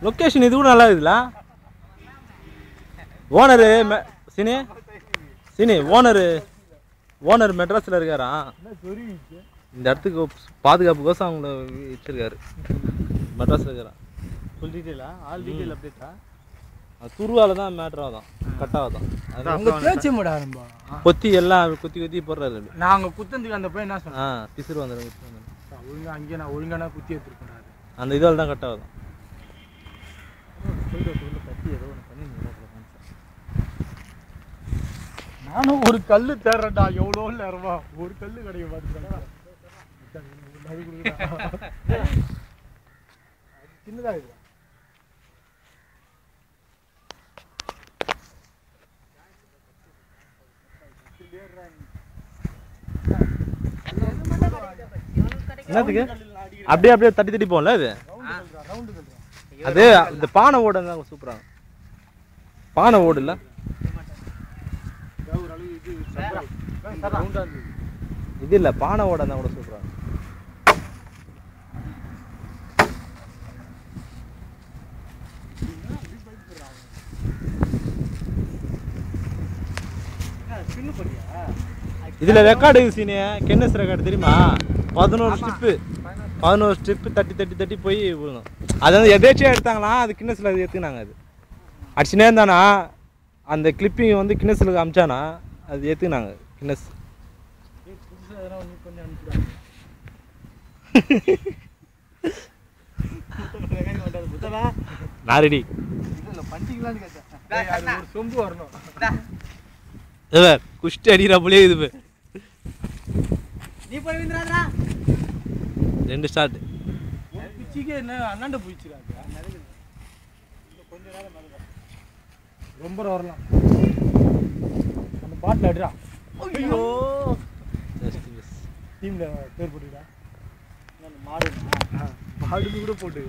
Location இது கூட நல்லா இருக்குதுல்ல. ஓனரு சினி சினி ஓனர் மெட்ராஸில் இருக்காராம். இந்த இடத்துக்கு பாதுகாப்புக்கோசம் அவங்கள வச்சிருக்காரு. மெட்ராஸில் இருக்கிறான். ஃபுல் டீட்டெயிலா ஆல் டீட்டெயில் அப்டேட்டா? துருவால தான் மேட்ரு ஆகும், கட் ஆகுதான். அவங்க பேச்சு மாடாரும்பா. கொத்தி எல்லாம் கொத்தி போடுறாரு. நாங்கள் குத்தந்துக்கு அந்த பையன் என்ன சொன்னேன்? பிசுறு வந்துடும். ஒழுங்கா அங்கேயே நான் ஒழுங்கான குத்தி எடுத்துருக்கேன். அந்த இதால் தான் கட் ஆகுதான். கத்தி ஏதோ ஒன்று பண்ணி நானும் ஒரு கல் தேடுறேன்டா. எவ்வளோ நேரமா ஒரு கல் கிடைக்க பார்த்துக்கிறேன். சின்னதாக இருக்கு. என்னத்துக்கு அப்படியே தட்டி போகல. அது இந்த பானை ஓடு தான் சூப்பரா. பானை ஓடு இல்ல, இது இல்ல பானை ஓட தான் கூட சூப்பரா. இதுல ரெக்கார்டு சீனிய கென்னஸ் ரெக்கார்டு தெரியுமா? 11 ஸ்ட்ரிப்பு தட்டி போய் விழுணும். அது வந்து எதேச்சியாக எடுத்தாங்களா, அது கின்னஸில் அது ஏற்றுக்கினாங்க. அது அடிச்சுனே இருந்தானா அந்த கிளிப்பிங் வந்து கின்னஸில் அமிச்சானா அது ஏற்றுக்கினாங்க கின்னஸ். நான் ரெடி. சொம்பு வரணும். குஷ்டி அடிக்கிற போலே இது. நீ போய் விந்துறாதா? 2 ஸ்டார்ட். பிச்சிக்கே என்ன அண்ணாண்ட போயிடுச்சுடா. கொஞ்ச நேரம் ரொம்ப வரலாம். அந்த பாட்டில் அடிடா. ஐயோ டீமில் பேர் போட்டுடா. மாடு கூட போட்டு